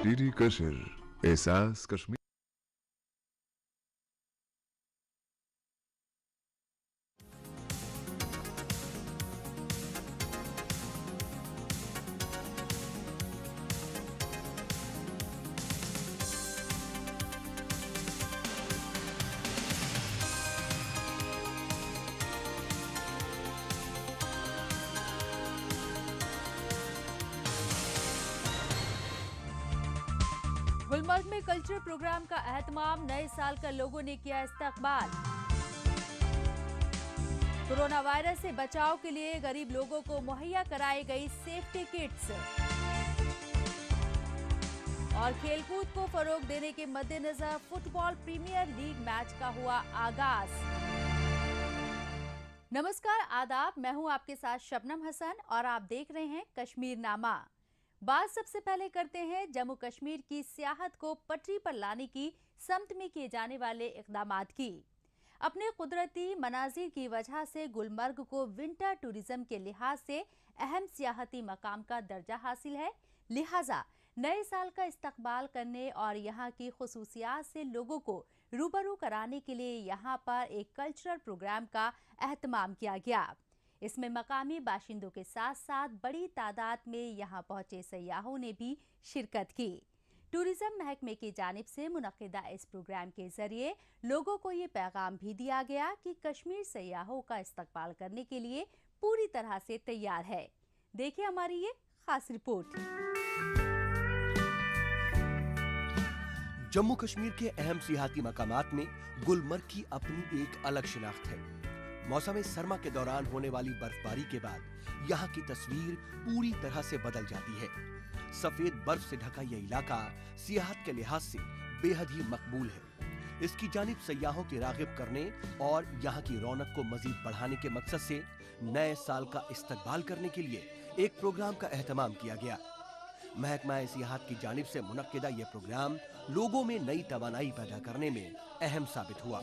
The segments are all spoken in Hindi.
DD कशर एहसास कश्मीर। गुलमर्ग में कल्चरल प्रोग्राम का एहतमाम, नए साल का लोगों ने किया इस्तकबाल। कोरोना वायरस से बचाव के लिए गरीब लोगों को मुहैया कराई गई सेफ्टी किट्स। और खेलकूद को फरोग देने के मद्देनजर फुटबॉल प्रीमियर लीग मैच का हुआ आगाज। नमस्कार, आदाब। मैं हूं आपके साथ शबनम हसन और आप देख रहे हैं कश्मीर नामा। बात सबसे पहले करते हैं जम्मू कश्मीर की सियाहत को पटरी पर लाने की समत में किए जाने वाले इक़दामात की। अपने कुदरती मनाजिर की वजह से गुलमर्ग को विंटर टूरिज्म के लिहाज से अहम सियाहती मकाम का दर्जा हासिल है। लिहाजा नए साल का इस्तकबाल करने और यहाँ की खुसूसियात से लोगों को रूबरू कराने के लिए यहाँ पर एक कल्चरल प्रोग्राम का एहतमाम किया गया। इसमें मकामी बाशिंदों के साथ साथ बड़ी तादाद में यहाँ पहुंचे सयाहों ने भी शिरकत की। टूरिज्म महकमे की जानिब से मुनक्किदा इस प्रोग्राम के जरिए लोगों को ये पैगाम भी दिया गया कि कश्मीर सयाहों का इस्तकबाल करने के लिए पूरी तरह से तैयार है। देखिए हमारी ये खास रिपोर्ट। जम्मू कश्मीर के अहम सियाहती मकामात में गुलमर्ग की अपनी एक अलग शिनाख्त है। मौसम सरमा के दौरान होने वाली बर्फबारी के बाद यहाँ की तस्वीर पूरी तरह से बदल जाती है। सफेद बर्फ से ढका यह इलाका सियाहत के लिहाज से बेहद ही मकबूल है। इसकी जानिब सयाहों के रागिब करने और यहाँ की रौनक को मजीद बढ़ाने के मकसद से नए साल का इस्तकबाल करने के लिए एक प्रोग्राम का एहतमाम किया गया। महकमा सियाहत की जानिब से मुनक्किदा यह प्रोग्राम लोगों में नई तवानाई पैदा करने में अहम साबित हुआ।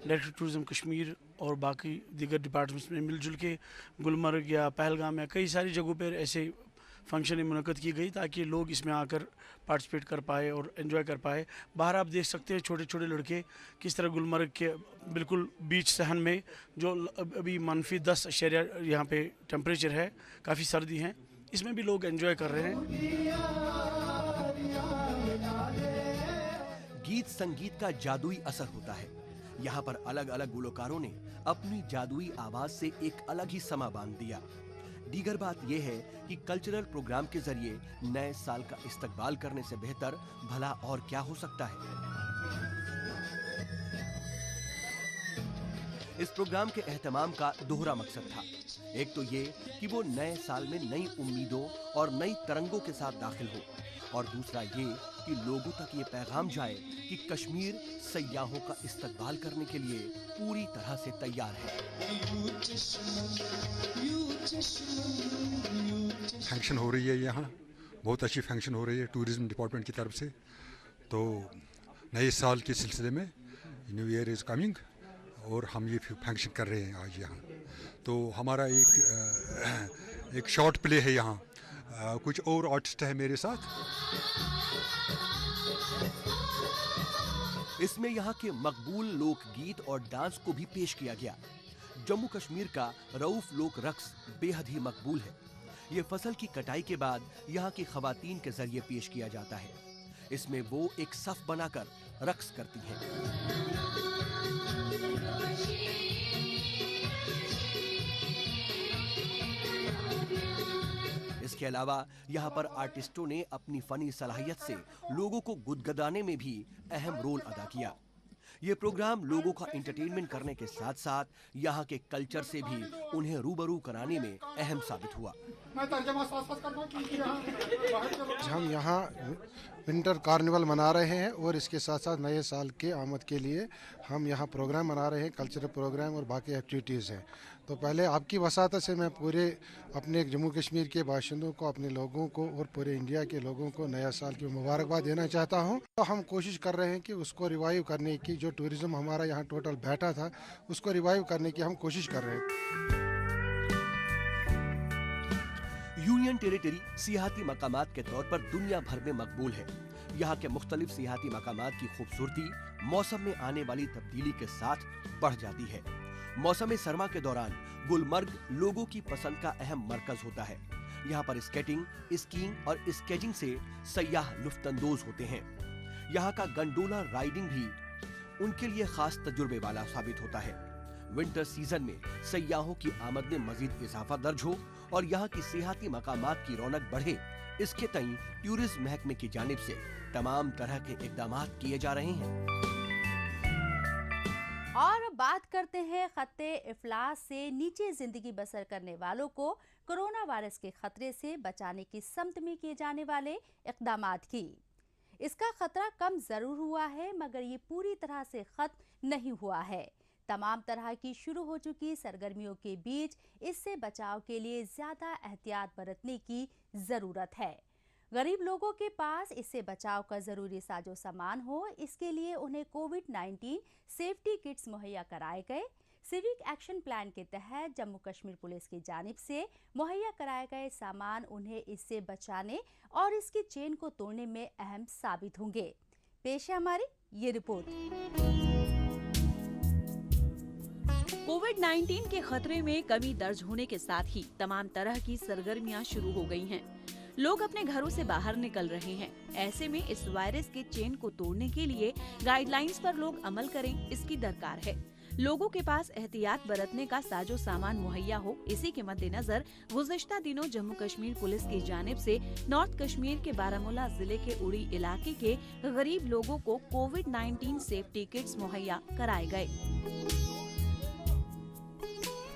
डायरेक्टर टूरिज्म कश्मीर और बाकी दीगर डिपार्टमेंट्स में मिलजुल के गुलमर्ग या पहलगाम या कई सारी जगहों पर ऐसे फंक्शन मुनक़्क़द की गई ताकि लोग इसमें आकर पार्टिसिपेट कर पाए और एंजॉय कर पाए। बाहर आप देख सकते हैं छोटे छोटे लड़के किस तरह गुलमर्ग के बिल्कुल बीच सहन में, जो अभी -10 यहाँ पे टेम्परेचर है, काफ़ी सर्दी है, इसमें भी लोग एंजॉय कर रहे हैं। गीत संगीत का जादुई असर होता है। यहाँ पर अलग अलग गुलकारों ने अपनी जादुई आवाज से एक अलग ही समा बांध दिया। दीगर बात यह है कि कल्चरल प्रोग्राम के जरिए नए साल का इस्तकबाल करने से बेहतर भला और क्या हो सकता है। इस प्रोग्राम के एहतमाम का दोहरा मकसद था। एक तो ये कि वो नए साल में नई उम्मीदों और नई तरंगों के साथ दाखिल हो, और दूसरा ये कि लोगों तक ये पैगाम जाए कि कश्मीर सयाहों का इस्तकबाल करने के लिए पूरी तरह से तैयार है। फंक्शन हो रही है यहाँ, बहुत अच्छी फंक्शन हो रही है टूरिज्म डिपार्टमेंट की तरफ से। तो नए साल के सिलसिले में न्यू ईयर इज़ कमिंग और हम ये फंक्शन कर रहे हैं आज यहाँ। तो हमारा एक शॉर्ट प्ले है यहाँ, कुछ और आर्टिस्ट है मेरे साथ। इसमें यहाँ के मकबूल लोकगीत और डांस को भी पेश किया गया। जम्मू कश्मीर का रऊफ लोक रक्स बेहद ही मकबूल है। ये फसल की कटाई के बाद यहाँ की खवातीन के जरिए पेश किया जाता है। इसमें वो एक सफ बनाकर रक्स करती हैं। इसके अलावा यहाँ पर आर्टिस्टों ने अपनी फनी सलाहियत से लोगों को गुदगदाने में भी अहम रोल अदा किया। ये प्रोग्राम लोगों का एंटरटेनमेंट करने के साथ साथ यहाँ के कल्चर से भी उन्हें रूबरू कराने में अहम साबित हुआ। हम यहाँ विंटर कार्निवल मना रहे हैं और इसके साथ साथ नए साल के आमद के लिए हम यहाँ प्रोग्राम मना रहे हैं, कल्चरल प्रोग्राम और बाकी एक्टिविटीज़ हैं। तो पहले आपकी वसात से मैं पूरे अपने जम्मू कश्मीर के बाशिंदों को, अपने लोगों को और पूरे इंडिया के लोगों को नया साल की मुबारकबाद देना चाहता हूँ। तो हम कोशिश कर रहे हैं कि उसको रिवाइव करने की, जो टूरिज़्म हमारा यहाँ टोटल बैठा था उसको रिवाइव करने की हम कोशिश कर रहे हैं। यूनियन टेरिटरी सियाहती मकामात के तौर पर दुनिया भर में मकबूल है। यहाँ के मुख्तलिफ सियाहती मकामात की खूबसूरती मौसम में आने वाली तब्दीली के साथ बढ़ जाती है। मौसम सरमा के दौरान गुलमर्ग लोगों की पसंद का अहम मरकज होता है। यहाँ पर स्केटिंग, स्कीइंग और स्केचिंग से सयाह लुफ्तंदोज होते हैं। यहाँ का गंडोला राइडिंग भी उनके लिए खास तजुर्बे वाला साबित होता है। विंटर सीजन में सयाहों की आमद में मजीद इजाफा दर्ज हो और यहाँ की सियाहती मकामात की रौनक बढ़े, इसके तई टूरिज्म महकमे की जानिब से तमाम तरह के इकदामात किए जा रहे हैं। और बात करते हैं खत्ते इफलास से नीचे जिंदगी बसर करने वालों को कोरोना वायरस के खतरे से बचाने की समत में किए जाने वाले इकदामात की। इसका खतरा कम जरूर हुआ है, मगर ये पूरी तरह से खत्म नहीं हुआ है। तमाम तरह की शुरू हो चुकी सरगर्मियों के बीच इससे बचाव के लिए ज्यादा एहतियात बरतने की जरूरत है। गरीब लोगों के पास इससे बचाव का जरूरी साजो सामान हो, इसके लिए उन्हें कोविड-19 सेफ्टी किट्स मुहैया कराए गए। सिविक एक्शन प्लान के तहत जम्मू कश्मीर पुलिस की जानिब से मुहैया कराए गए सामान उन्हें इससे बचाने और इसकी चेन को तोड़ने में अहम साबित होंगे। पेश है हमारी ये रिपोर्ट। कोविड-19 के खतरे में कमी दर्ज होने के साथ ही तमाम तरह की सरगर्मियां शुरू हो गई हैं। लोग अपने घरों से बाहर निकल रहे हैं। ऐसे में इस वायरस के चेन को तोड़ने के लिए गाइडलाइंस पर लोग अमल करें, इसकी दरकार है। लोगों के पास एहतियात बरतने का साजो सामान मुहैया हो, इसी के मद्देनजर गुज़िश्ता दिनों जम्मू कश्मीर पुलिस की जानिब से नॉर्थ कश्मीर के बारामूला जिले के उड़ी इलाके के गरीब लोगों को कोविड-19 सेफ्टी किट्स मुहैया कराए गए।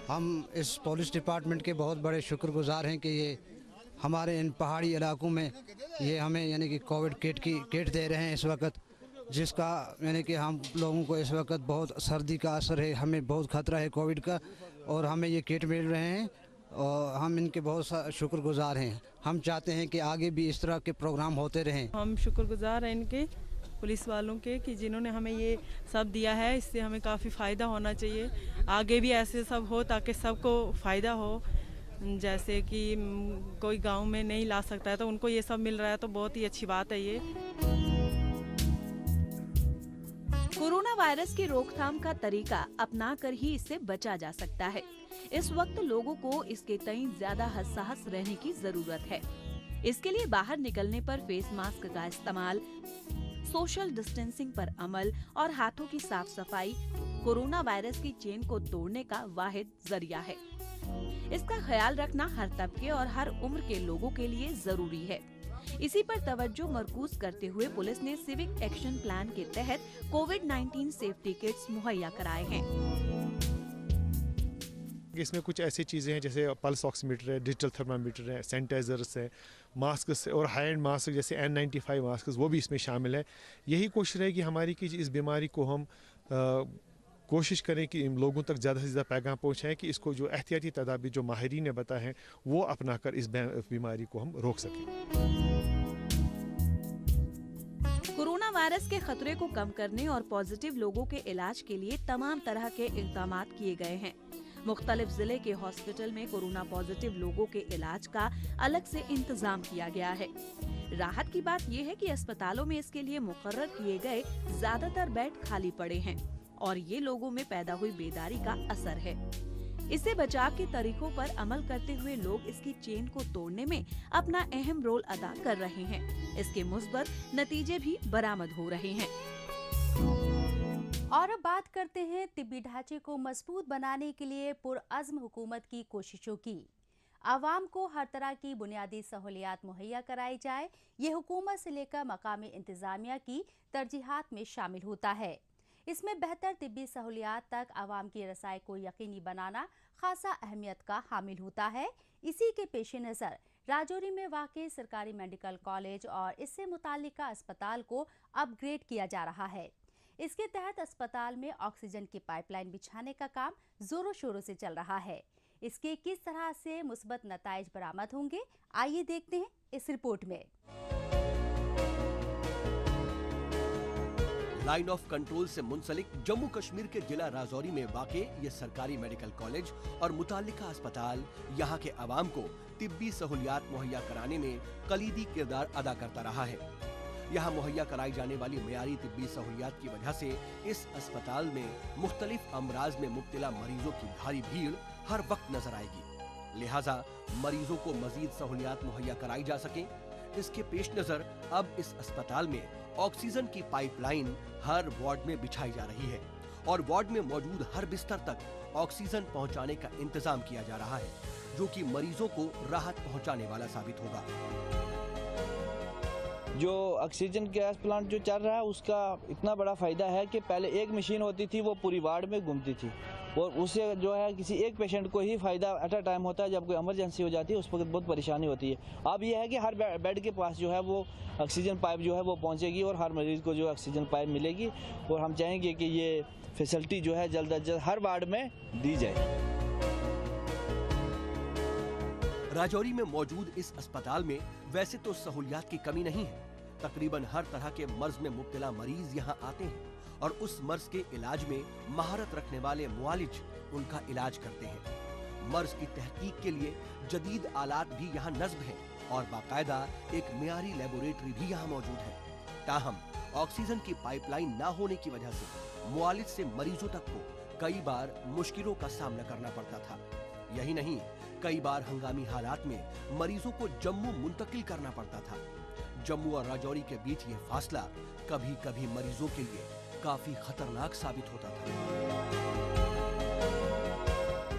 हम इस पुलिस डिपार्टमेंट के बहुत बड़े शुक्रगुजार हैं कि ये हमारे इन पहाड़ी इलाकों में ये हमें यानी कि कोविड किट दे रहे हैं इस वक्त, जिसका यानी कि हम लोगों को इस वक्त बहुत सर्दी का असर है, हमें बहुत खतरा है कोविड का, और हमें ये किट मिल रहे हैं और हम इनके बहुत शुक्रगुजार हैं। हम चाहते हैं कि आगे भी इस तरह के प्रोग्राम होते रहें। हम शुक्रगुजार हैं इनके पुलिस वालों के कि जिन्होंने हमें ये सब दिया है, इससे हमें काफ़ी फ़ायदा होना चाहिए। आगे भी ऐसे सब हो ताकि सबको फ़ायदा हो। जैसे कि कोई गांव में नहीं ला सकता है तो उनको ये सब मिल रहा है, तो बहुत ही अच्छी बात है ये। कोरोना वायरस की रोकथाम का तरीका अपना कर ही इससे बचा जा सकता है। इस वक्त लोगों को इसके तई ज्यादा हसास रहने की जरूरत है। इसके लिए बाहर निकलने पर फेस मास्क का इस्तेमाल, सोशल डिस्टेंसिंग पर अमल और हाथों की साफ सफाई कोरोना वायरस की चेन को तोड़ने का वाहिद जरिया है। इसका ख्याल रखना हर तबके और हर उम्र के लोगों के लिए जरूरी है। इसी पर तवज्जो मरकूज करते हुए पुलिस ने सिविक एक्शन प्लान के तहत कोविड-19 सेफ्टी किट्स मुहैया कराए हैं। इसमें कुछ ऐसी चीज़ें हैं जैसे पल्स ऑक्सीमीटर है, डिजिटल थर्मामीटर है, सैनिटाइजर्स है, मास्क और हैंड मास्क जैसे N95 मास्क वो भी इसमें शामिल है। यही कोशिश रहेगी हमारी कि इस बीमारी को हम कोशिश करें कि इन लोगों तक ज़्यादा से ज़्यादा पैगाम पहुँचाएं कि इसको जो एहतियाती तदाबीर जो माहिरीन ने बताए हैं वो अपनाकर इस बीमारी को हम रोक सकें। कोरोना वायरस के खतरे को कम करने और पॉजिटिव लोगों के इलाज के लिए तमाम तरह के इक़दामात किए गए हैं। मुख्तलिफ जिले के हॉस्पिटल में कोरोना पॉजिटिव लोगों के इलाज का अलग से इंतजाम किया गया है। राहत की बात यह है कि अस्पतालों में इसके लिए मुकर्रर किए गए ज्यादातर बेड खाली पड़े हैं और ये लोगों में पैदा हुई बेदारी का असर है। इससे बचाव के तरीकों पर अमल करते हुए लोग इसकी चेन को तोड़ने में अपना अहम रोल अदा कर रहे हैं। इसके मुस्बत नतीजे भी बरामद हो रहे हैं। और अब बात करते हैं तिब्बी ढांचे को मजबूत बनाने के लिए पुरअज़्म हुकूमत की कोशिशों की। आवाम को हर तरह की बुनियादी सहूलियात मुहैया कराई जाए, ये हुकूमत से लेकर मकामी इंतजामिया की तरजीहात में शामिल होता है। इसमें बेहतर तिब्बी सहूलियात तक आवाम की रसाई को यकीनी बनाना खासा अहमियत का हामिल होता है। इसी के पेश नज़र राजौरी में वाक़ई सरकारी मेडिकल कॉलेज और इससे मुताल्लिका अस्पताल को अपग्रेड किया जा रहा है। इसके तहत अस्पताल में ऑक्सीजन की पाइपलाइन बिछाने का काम जोरों शोरों से चल रहा है। इसके किस तरह से मुस्बत नताइज बरामद होंगे, आइए देखते हैं इस रिपोर्ट में। लाइन ऑफ कंट्रोल से मुंसलिक जम्मू कश्मीर के जिला राजौरी में वाक़े ये सरकारी मेडिकल कॉलेज और मुताल्लिका अस्पताल यहाँ के अवाम को तिब्बी सहूलियात मुहैया कराने में कलीदी किरदार अदा करता रहा है। यहाँ मुहैया कराई जाने वाली मियारी तिब्बी सहूलियात की वजह से इस अस्पताल में मुख्तलिफ अमराज में मुब्तला मरीजों की भारी भीड़ हर वक्त नजर आएगी। लिहाजा मरीजों को मजीद सहूलियात मुहैया कराई जा सके, इसके पेश नजर अब इस अस्पताल में ऑक्सीजन की पाइपलाइन हर वार्ड में बिछाई जा रही है और वार्ड में मौजूद हर बिस्तर तक ऑक्सीजन पहुंचाने का इंतजाम किया जा रहा है, जो कि मरीजों को राहत पहुंचाने वाला साबित होगा। जो ऑक्सीजन गैस प्लांट जो चल रहा है उसका इतना बड़ा फ़ायदा है कि पहले एक मशीन होती थी, वो पूरी वार्ड में घूमती थी और उससे जो है किसी एक पेशेंट को ही फ़ायदा एट अ टाइम होता है। जब कोई इमरजेंसी हो जाती है उस वक्त बहुत परेशानी होती है। अब यह है कि हर बेड के पास जो है वो ऑक्सीजन पाइप जो है वो पहुंचेगी और हर मरीज़ को जो ऑक्सीजन पाइप मिलेगी और हम चाहेंगे कि ये फैसिलिटी जो है जल्द अज जल्द हर वार्ड में दी जाए। राजौरी में मौजूद इस अस्पताल में वैसे तो सहूलियात की कमी नहीं है। तकरीबन हर तरह के मर्ज में मुब्तला मरीज यहाँ आते हैं और उस मर्ज के इलाज में महारत रखने वाले मुआलिज उनका इलाज करते हैं। मर्ज की तहकीक के लिए जदीद आलात भी यहाँ नस्ब है और बाकायदा एक मियारी लेबोरेटरी भी यहाँ मौजूद है। ताहम ऑक्सीजन की पाइपलाइन न होने की वजह से मुआलिज से मरीजों तक को कई बार मुश्किलों का सामना करना पड़ता था। यही नहीं, कई बार हंगामी हालात में मरीजों को जम्मू मुंतकिल करना पड़ता था। जम्मू और राजौरी के बीच ये फासला कभी कभी मरीजों के लिए काफी खतरनाक साबित होता था।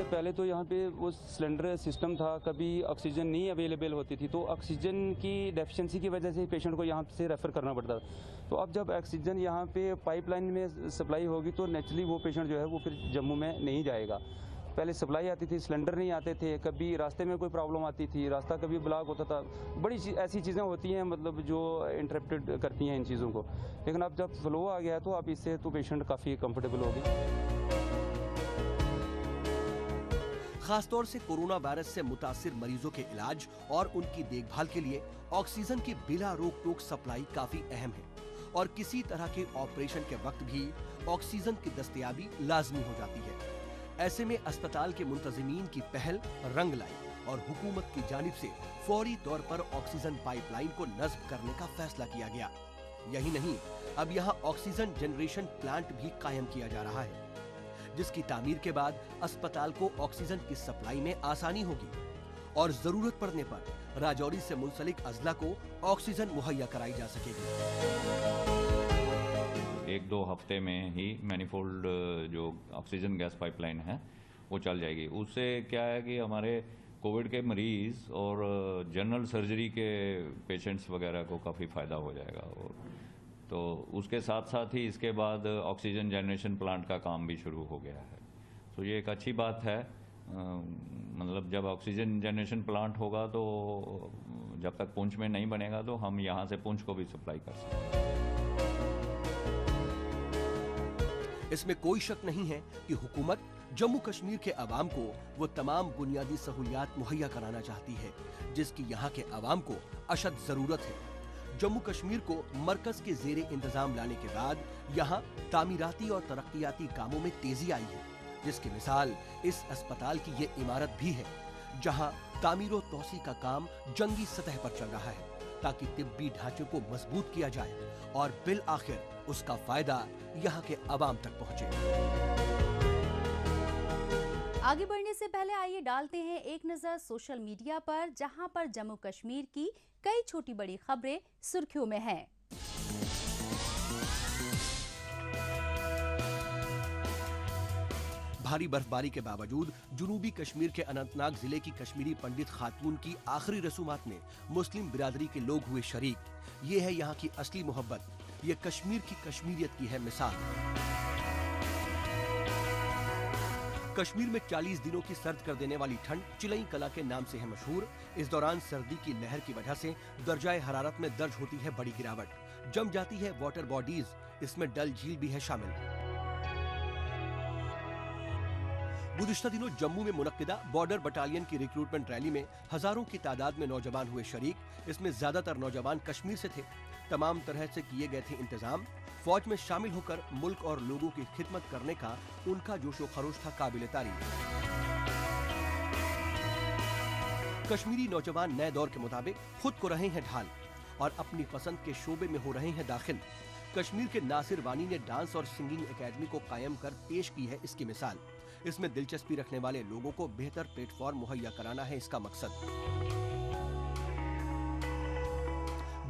पहले तो यहाँ पे वो सिलेंडर सिस्टम था, कभी ऑक्सीजन नहीं अवेलेबल होती थी, तो ऑक्सीजन की डेफिशिएंसी की वजह से पेशेंट को यहाँ से रेफर करना पड़ता था। तो अब जब ऑक्सीजन यहाँ पे पाइपलाइन में सप्लाई होगी तो नेचुरली वो पेशेंट जो है वो फिर जम्मू में नहीं जाएगा। पहले सप्लाई आती थी, सिलेंडर नहीं आते थे, कभी रास्ते में कोई प्रॉब्लम आती थी, रास्ता कभी ब्लॉक होता था, बड़ी ऐसी चीज़ें होती हैं मतलब जो इंटरप्टेड करती हैं इन चीज़ों को। लेकिन अब जब फ्लो आ गया तो अब इससे तो पेशेंट काफ़ी कंफर्टेबल हो गए। खासतौर से कोरोना वायरस से मुतासिर मरीजों के इलाज और उनकी देखभाल के लिए ऑक्सीजन की बिला रोक टोक सप्लाई काफी अहम है और किसी तरह के ऑपरेशन के वक्त भी ऑक्सीजन की दस्तयाबी लाजमी हो जाती है। ऐसे में अस्पताल के मुंतजिमीन की पहल रंग लाई और हुकूमत की जानिब से फौरी तौर पर ऑक्सीजन पाइपलाइन को नस्ब करने का फैसला किया गया। यही नहीं, अब यहाँ ऑक्सीजन जनरेशन प्लांट भी कायम किया जा रहा है, जिसकी तामीर के बाद अस्पताल को ऑक्सीजन की सप्लाई में आसानी होगी और जरूरत पड़ने पर राजौरी से मुंसलिक अजला को ऑक्सीजन मुहैया कराई जा सकेगी। 1-2 हफ्ते में ही मैनिफोल्ड जो ऑक्सीजन गैस पाइपलाइन है वो चल जाएगी। उससे क्या है कि हमारे कोविड के मरीज और जनरल सर्जरी के पेशेंट्स वगैरह को काफ़ी फ़ायदा हो जाएगा। और तो उसके साथ साथ ही इसके बाद ऑक्सीजन जनरेशन प्लांट का काम भी शुरू हो गया है। तो ये एक अच्छी बात है। मतलब जब ऑक्सीजन जनरेशन प्लांट होगा तो जब तक पुंछ में नहीं बनेगा तो हम यहाँ से पुंछ को भी सप्लाई कर सकते हैं। इसमें कोई शक नहीं है कि हुकूमत जम्मू कश्मीर के अवाम को वो तमाम बुनियादी सहूलियात मुहैया कराना चाहती है जिसकी यहाँ के अवाम को अशद जरूरत है। जम्मू कश्मीर को मरकज के जेरे इंतजाम लाने के बाद यहाँ तामीराती और तरक्कियाती कामों में तेजी आई है, जिसकी मिसाल इस अस्पताल की ये इमारत भी है, जहाँ तामीर तौसी का काम जंगी सतह पर चल रहा है ताकि तिब्बी ढांचे को मजबूत किया जाए और बिल आखिर उसका फायदा यहाँ के अवाम तक पहुँचे। आगे बढ़ने से पहले आइए डालते हैं एक नजर सोशल मीडिया पर, जहां पर जम्मू कश्मीर की कई छोटी बड़ी खबरें सुर्खियों में हैं। भारी बर्फबारी के बावजूद जुनूबी कश्मीर के अनंतनाग जिले की कश्मीरी पंडित खातून की आखिरी रसूमात में मुस्लिम बिरादरी के लोग हुए शरीक। ये है यहाँ की असली मोहब्बत, ये कश्मीर की कश्मीरियत की है मिसाल। कश्मीर में 40 दिनों की सर्द कर देने वाली ठंड चिलई कला के नाम से है मशहूर। इस दौरान सर्दी की लहर की वजह से दर्जाए हरारत में दर्ज होती है बड़ी गिरावट, जम जाती है वाटर बॉडीज, इसमें डल झील भी है शामिल। गुज़िश्ता दिनों जम्मू में मुनक्किदा बॉर्डर बटालियन की रिक्रूटमेंट रैली में हजारों की तादाद में नौजवान हुए शरीक। इसमें ज्यादातर नौजवान कश्मीर से थे। तमाम तरह से किए गए थे इंतजाम। फौज में शामिल होकर मुल्क और लोगों की खिदमत करने का उनका जोशो खरोश था काबिल तारीफ। कश्मीरी नौजवान नए दौर के मुताबिक खुद को रहे हैं ढाल और अपनी पसंद के शोबे में हो रहे हैं दाखिल। कश्मीर के नासिर वानी ने डांस और सिंगिंग एकेडमी को कायम कर पेश की है इसकी मिसाल। इसमें दिलचस्पी रखने वाले लोगों को बेहतर प्लेटफॉर्म मुहैया कराना है इसका मकसद।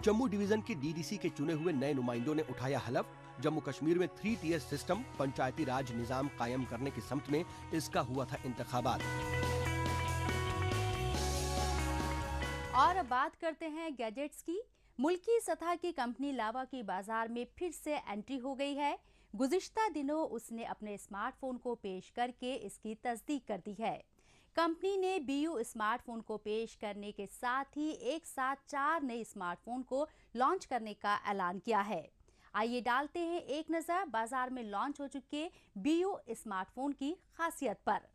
जम्मू डिवीजन के डीडीसी के चुने हुए नए नुमाइंदों ने उठाया हलफ। जम्मू कश्मीर में 3 टियर सिस्टम पंचायती राज निजाम कायम करने की समत में इसका हुआ था इंतखाबात। और अब बात करते हैं गैजेट्स की। मुल्की सतह की कंपनी लावा की बाजार में फिर से एंट्री हो गई है। गुज़िश्ता दिनों उसने अपने स्मार्टफोन को पेश करके इसकी तस्दीक कर दी है। कंपनी ने BU स्मार्टफोन को पेश करने के साथ ही एक साथ 4 नए स्मार्टफोन को लॉन्च करने का ऐलान किया है। आइए डालते हैं एक नज़र बाजार में लॉन्च हो चुके BU स्मार्टफोन की खासियत पर।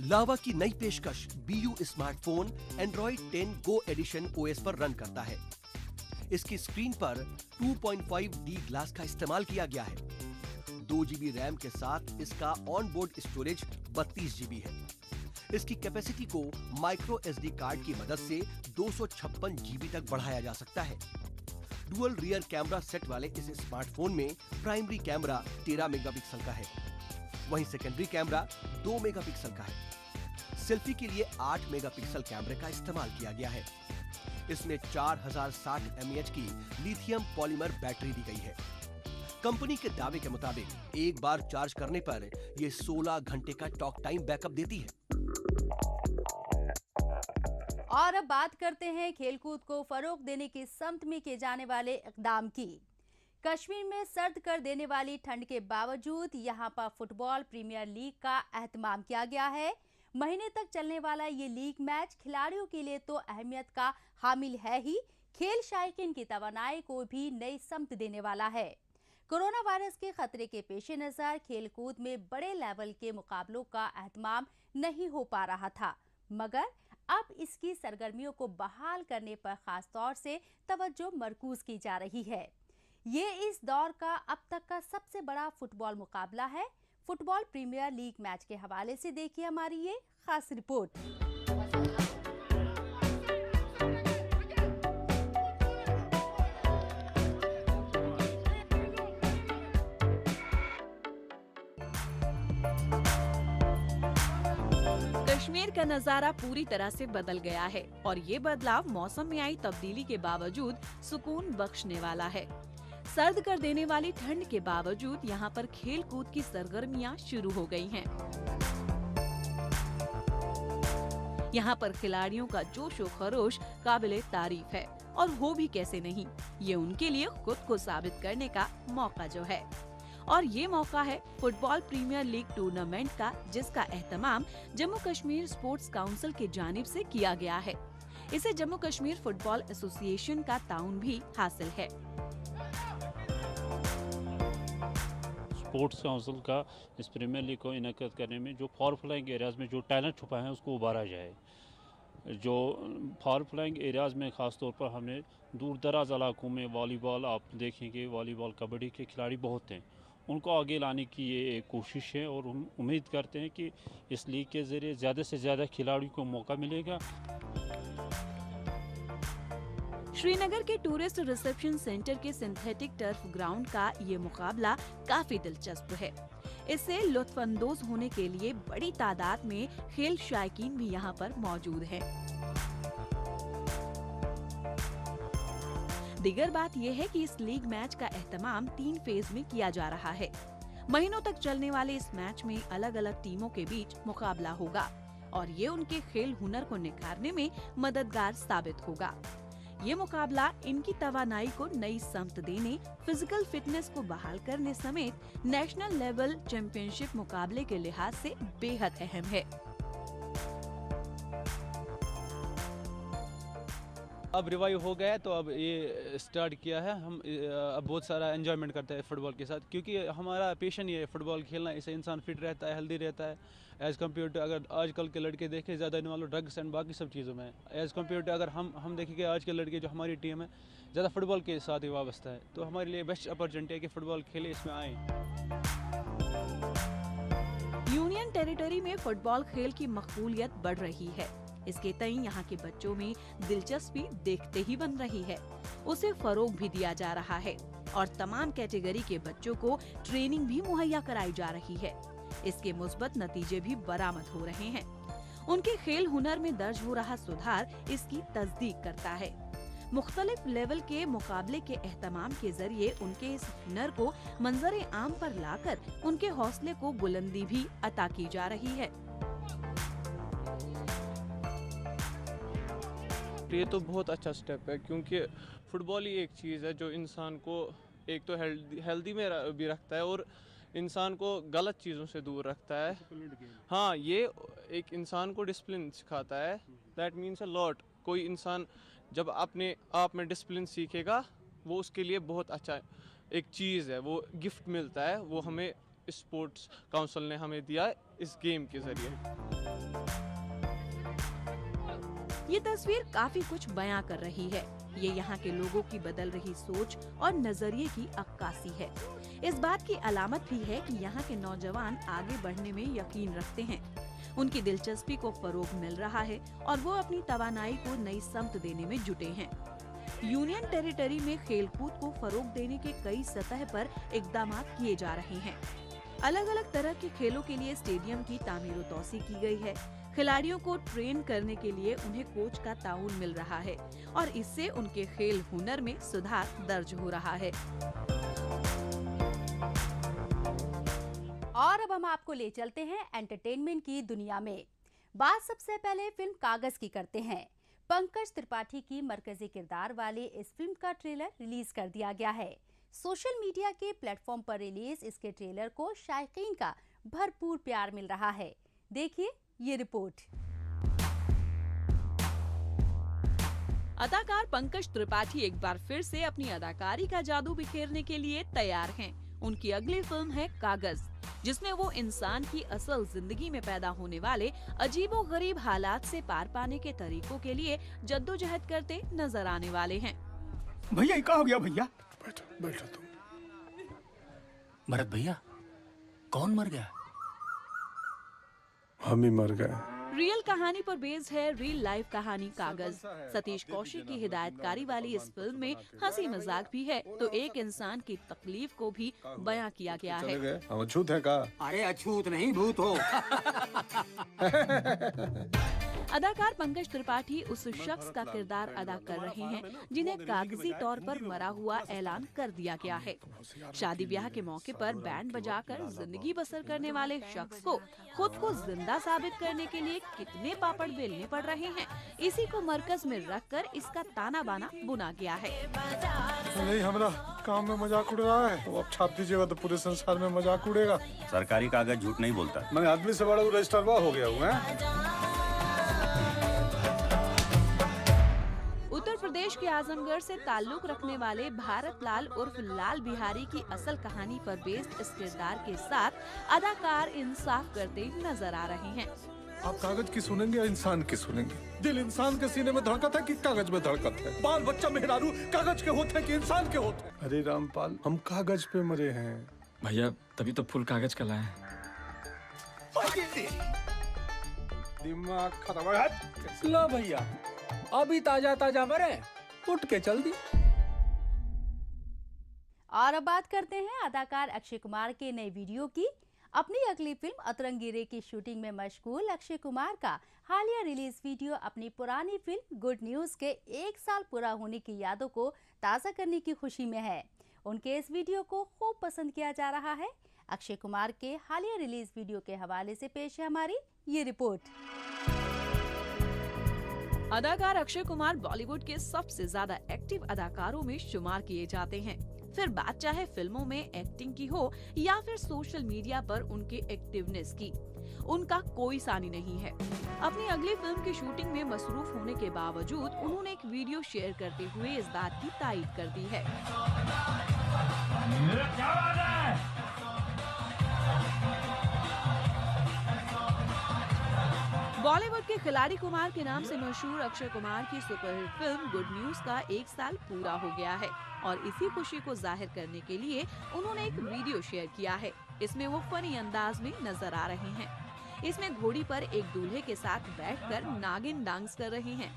लावा की नई पेशकश BU स्मार्टफोन एंड्रॉइड 10 गो एडिशन OS पर रन करता है। इसकी स्क्रीन पर 2.5D ग्लास का इस्तेमाल किया गया है। 2 GB रैम के साथ इसका ऑन बोर्ड स्टोरेज 32 GB है। इसकी कैपेसिटी को माइक्रो SD कार्ड की मदद से 256 GB तक बढ़ाया जा सकता है। डुअल रियर कैमरा सेट वाले इस स्मार्टफोन में प्राइमरी कैमरा 13 मेगापिक्सल का है, वहीं सेकेंडरी कैमरा 2 मेगापिक्सल का है। सेल्फी के लिए 8 मेगापिक्सल कैमरे का इस्तेमाल किया गया है। इसमें 4060 mAh की लिथियम पॉलीमर बैटरी दी गई है। कंपनी के दावे के मुताबिक एक बार चार्ज करने पर यह 16 घंटे का टॉक टाइम बैकअप देती है। और अब बात करते हैं खेलकूद को फरोग देने की समत में किए जाने वाले इकदाम की। कश्मीर में सर्द कर देने वाली ठंड के बावजूद यहां पर फुटबॉल प्रीमियर लीग का एहतमाम किया गया है। महीने तक चलने वाला ये लीग मैच खिलाड़ियों के लिए तो अहमियत का हामिल है ही, खेल शायकीन की तवानाई को भी नई समत देने वाला है। कोरोना वायरस के खतरे के पेश नज़र खेलकूद में बड़े लेवल के मुकाबलों का एहतमाम नहीं हो पा रहा था, मगर अब इसकी सरगर्मियों को बहाल करने पर खास तौर से तवज्जो मरकूज की जा रही है। ये इस दौर का अब तक का सबसे बड़ा फुटबॉल मुकाबला है। फुटबॉल प्रीमियर लीग मैच के हवाले से देखिए हमारी ये खास रिपोर्ट। कश्मीर का नजारा पूरी तरह से बदल गया है और ये बदलाव मौसम में आई तब्दीली के बावजूद सुकून बख्शने वाला है। सर्द कर देने वाली ठंड के बावजूद यहाँ पर खेल कूद की सरगर्मियाँ शुरू हो गई हैं। यहाँ पर खिलाड़ियों का जोश व खरोश काबिले तारीफ है और हो भी कैसे नहीं, ये उनके लिए खुद को साबित करने का मौका जो है। और ये मौका है फुटबॉल प्रीमियर लीग टूर्नामेंट का, जिसका एहतमाम जम्मू कश्मीर स्पोर्ट्स काउंसिल की जानिब से किया गया है। इसे जम्मू कश्मीर फुटबॉल एसोसिएशन का ताउन भी हासिल है। स्पोर्ट्स काउंसिल का इस प्रीमियर लीग को इनक़द करने में जो फॉर फ्लैंग एरियाज़ में जो टैलेंट छुपा है उसको उभारा जाए। जो फॉर फ्लैंग एरियाज़ में ख़ास तौर पर हमने दूर दराज इलाकों में वॉलीबॉल, आप देखेंगे वॉलीबॉल कबड्डी के खिलाड़ी बहुत हैं, उनको आगे लाने की ये एक कोशिश है और हम उम्मीद करते हैं कि इस लीग के ज़रिए ज़्यादा से ज़्यादा खिलाड़ियों को मौका मिलेगा। श्रीनगर के टूरिस्ट रिसेप्शन सेंटर के सिंथेटिक टर्फ ग्राउंड का ये मुकाबला काफी दिलचस्प है। इससे लुत्फानंदोज होने के लिए बड़ी तादाद में खेल शायकीन भी यहाँ पर मौजूद हैं। दीगर बात यह है कि इस लीग मैच का एहतमाम 3 फेज में किया जा रहा है। महीनों तक चलने वाले इस मैच में अलग अलग टीमों के बीच मुकाबला होगा और ये उनके खेल हुनर को निखारने में मददगार साबित होगा। ये मुकाबला इनकी तवानाई को नई समत देने, फिजिकल फिटनेस को बहाल करने समेत नेशनल लेवल चैंपियनशिप मुकाबले के लिहाज से बेहद अहम है। अब रिवाइव हो गया है तो अब ये स्टार्ट किया है। हम अब बहुत सारा एंजॉयमेंट करते हैं फुटबॉल के साथ, क्योंकि हमारा पैशन ये है फुटबॉल खेलना। इससे इंसान फिट रहता है, हेल्दी रहता है, एज़ कम्पेयर टू अगर आजकल के लड़के देखें ज़्यादा इन्वॉल्व ड्रग्स एंड बाकी सब चीज़ों में, एज़ कम्पेयर टू अगर हम देखेंगे आज के लड़के जो हमारी टीम है ज़्यादा फुटबॉल के साथ ही वाबस्ता है। तो हमारे लिए बेस्ट अपॉर्चुनिटी है कि फ़ुटबॉल खेले, इसमें आएँ। यूनियन टेरिटरी में फुटबॉल खेल की मकबूलियत बढ़ रही है। इसके तई यहाँ के बच्चों में दिलचस्पी देखते ही बन रही है। उसे फरोग भी दिया जा रहा है और तमाम कैटेगरी के बच्चों को ट्रेनिंग भी मुहैया कराई जा रही है। इसके मुस्बत नतीजे भी बरामद हो रहे हैं। उनके खेल हुनर में दर्ज हो रहा सुधार इसकी तस्दीक करता है। मुख्तलिफ लेवल के मुकाबले के एहतमाम के जरिए उनके इस हुनर को मंजर आम पर लाकर उनके हौसले को बुलंदी भी अता की जा रही है। ये तो बहुत अच्छा स्टेप है, क्योंकि फुटबॉल ही एक चीज़ है जो इंसान को एक तो हेल्दी में भी रखता है और इंसान को गलत चीज़ों से दूर रखता है। हाँ, ये एक इंसान को डिसिप्लिन सिखाता है। That means a lot. कोई इंसान जब अपने आप में डिसिप्लिन सीखेगा वो उसके लिए बहुत अच्छा एक चीज़ है, वो गिफ्ट मिलता है। वो हमें स्पोर्ट्स काउंसिल ने हमें दिया है इस गेम के ज़रिए। ये तस्वीर काफी कुछ बयां कर रही है। ये यहाँ के लोगों की बदल रही सोच और नजरिए की अक्कासी है। इस बात की अलामत भी है कि यहाँ के नौजवान आगे बढ़ने में यकीन रखते हैं। उनकी दिलचस्पी को फरोग मिल रहा है और वो अपनी तवानाई को नई समत देने में जुटे हैं। यूनियन टेरिटरी में खेलकूद को फरोग देने के कई सतह पर इकदाम किए जा रहे हैं। अलग अलग तरह के खेलों के लिए स्टेडियम की तामीर व तौसी की गई है। खिलाड़ियों को ट्रेन करने के लिए उन्हें कोच का ताउन मिल रहा है और इससे उनके खेल हुनर में सुधार दर्ज हो रहा है। और अब हम आपको ले चलते हैं एंटरटेनमेंट की दुनिया में। बात सबसे पहले फिल्म कागज की करते हैं। पंकज त्रिपाठी की मरकजी किरदार वाली इस फिल्म का ट्रेलर रिलीज कर दिया गया है। सोशल मीडिया के प्लेटफॉर्म पर रिलीज इसके ट्रेलर को शायकीन का भरपूर प्यार मिल रहा है। देखिए ये रिपोर्ट। अदाकार पंकज त्रिपाठी एक बार फिर से अपनी अदाकारी का जादू बिखेरने के लिए तैयार हैं। उनकी अगली फिल्म है कागज, जिसमें वो इंसान की असल जिंदगी में पैदा होने वाले अजीबोगरीब हालात से पार पाने के तरीकों के लिए जद्दोजहद करते नजर आने वाले हैं। भैया क्या हो गया भैया? बैठो तुम। भरत भैया, कौन मर गया? हम ही मर गए। रियल कहानी पर बेस्ड है रियल लाइफ कहानी कागज। सतीश कौशिक की हिदायतकारी वाली इस फिल्म में हंसी मजाक भी है तो एक इंसान की तकलीफ को भी बयां किया गया है। हम अछूत हैं का? अरे अछूत नहीं, भूत हो। अदाकार पंकज त्रिपाठी उस शख्स का किरदार अदा कर रहे हैं जिन्हें कागजी तौर पर मरा हुआ ऐलान कर दिया गया है। शादी ब्याह के मौके पर बैंड बजाकर जिंदगी बसर करने वाले शख्स को खुद को जिंदा साबित करने के लिए कितने पापड़ बेलने पड़ रहे हैं, इसी को मरकज में रखकर इसका ताना बाना बुना गया है। नहीं, हमारा काम में मजाक उड़ रहा है, तो अब छाप दीजिएगा तो पूरे संसार में मजाक उड़ेगा। सरकारी कागज झूठ नहीं बोलता। मैं आदमी से बड़ा रजिस्टरवा हो गया हूँ। उत्तर प्रदेश के आजमगढ़ से ताल्लुक रखने वाले भारत लाल उर्फ लाल बिहारी की असल कहानी पर बेस्ड इस किरदार के साथ अदाकार इंसाफ करते नजर आ रहे हैं। आप कागज की सुनेंगे या इंसान की सुनेंगे? दिल इंसान के सीने में धड़कत है कि कागज में धड़कत है? बाल बच्चा मेहरारू कागज के होते हैं कि इंसान के होते हैं? अरे रामपाल, हम कागज पे मरे हैं। भैया तभी तो फुल कागज का लाए। दिमाग खराब है। लो भैया, अभी ताजा ताजा मरे, उठ के चल दी। और अब बात करते हैं अदाकार अक्षय कुमार के नए वीडियो की। अपनी अगली फिल्म अतरंगी रे की शूटिंग में मशगूल अक्षय कुमार का हालिया रिलीज वीडियो अपनी पुरानी फिल्म गुड न्यूज के 1 साल पूरा होने की यादों को ताज़ा करने की खुशी में है। उनके इस वीडियो को खूब पसंद किया जा रहा है। अक्षय कुमार के हालिया रिलीज वीडियो के हवाले से पेश है हमारी ये रिपोर्ट। अदाकार अक्षय कुमार बॉलीवुड के सबसे ज्यादा एक्टिव अदाकारों में शुमार किए जाते हैं। फिर बात चाहे फिल्मों में एक्टिंग की हो या फिर सोशल मीडिया पर उनके एक्टिवनेस की, उनका कोई सानी नहीं है। अपनी अगली फिल्म की शूटिंग में मसरूफ होने के बावजूद उन्होंने एक वीडियो शेयर करते हुए इस बात की तायीद कर दी है। बॉलीवुड के खिलाड़ी कुमार के नाम से मशहूर अक्षय कुमार की सुपरहिट फिल्म गुड न्यूज का 1 साल पूरा हो गया है और इसी खुशी को जाहिर करने के लिए उन्होंने एक वीडियो शेयर किया है। इसमें वो फनी अंदाज में नजर आ रहे हैं। इसमें घोड़ी पर एक दूल्हे के साथ बैठकर नागिन डांस कर रहे हैं।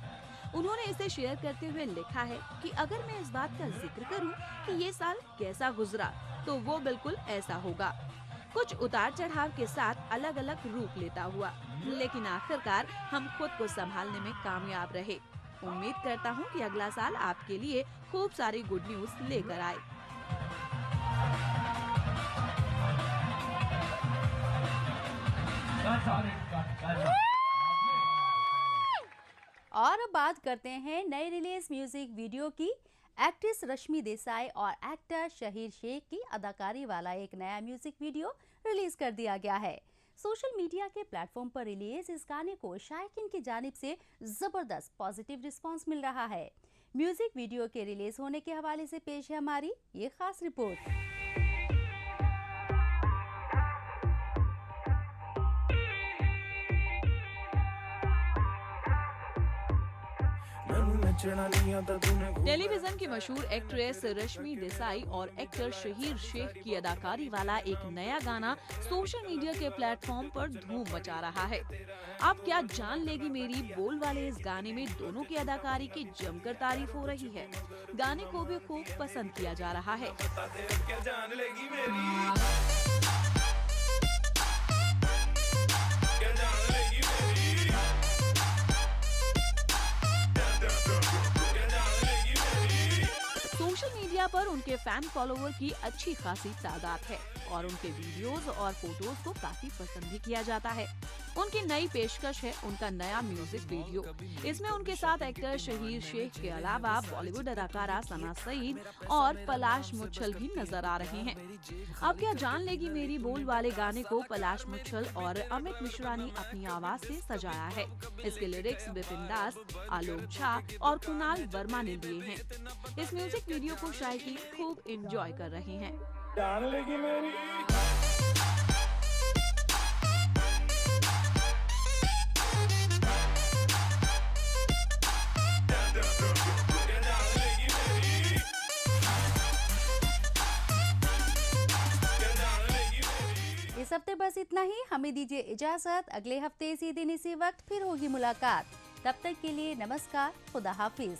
उन्होंने इसे शेयर करते हुए लिखा है कि अगर मैं इस बात का जिक्र करूं कि ये साल कैसा गुजरा तो वो बिल्कुल ऐसा होगा, कुछ उतार चढ़ाव के साथ अलग अलग रूप लेता हुआ, लेकिन आखिरकार हम खुद को संभालने में कामयाब रहे। उम्मीद करता हूं कि अगला साल आपके लिए खूब सारी गुड न्यूज लेकर आए। और अब बात करते हैं नई रिलीज म्यूजिक वीडियो की। एक्ट्रेस रश्मि देसाई और एक्टर शहीर शेख की अदाकारी वाला एक नया म्यूजिक वीडियो रिलीज कर दिया गया है। सोशल मीडिया के प्लेटफॉर्म पर रिलीज इस गाने को शायकीन की जानिब से जबरदस्त पॉजिटिव रिस्पांस मिल रहा है। म्यूजिक वीडियो के रिलीज होने के हवाले से पेश है हमारी ये खास रिपोर्ट। टेलीविजन की मशहूर एक्ट्रेस रश्मि देसाई और एक्टर शहीर शेख की अदाकारी वाला एक नया गाना सोशल मीडिया के प्लेटफॉर्म पर धूम मचा रहा है। आप क्या जान लेगी मेरी बोल वाले इस गाने में दोनों की अदाकारी की जमकर तारीफ हो रही है। गाने को भी खूब पसंद किया जा रहा है। सोशल मीडिया पर उनके फैन फॉलोवर की अच्छी खासी तादाद है और उनके वीडियोस और फोटोज को काफी पसंद भी किया जाता है। उनकी नई पेशकश है उनका नया म्यूजिक वीडियो। इसमें उनके साथ एक्टर शहीर शेख के अलावा बॉलीवुड अदाकारा सना सईद और पलाश मुच्छल भी नजर आ रहे हैं। अब क्या जान लेगी मेरी बोल वाले गाने को पलाश मुच्छल और अमित मिश्रा ने अपनी आवाज से सजाया है। इसके लिरिक्स बिपिन दास, आलोक झा और कुणाल वर्मा ने दिए हैं। इस म्यूजिक वीडियो को शायकीन खूब एंजॉय कर रहे हैं। जान लेगी मेरी। इस हफ्ते बस इतना ही। हमें दीजिए इजाजत। अगले हफ्ते इसी दिन इसी वक्त फिर होगी मुलाकात। तब तक के लिए नमस्कार, खुदा हाफिज।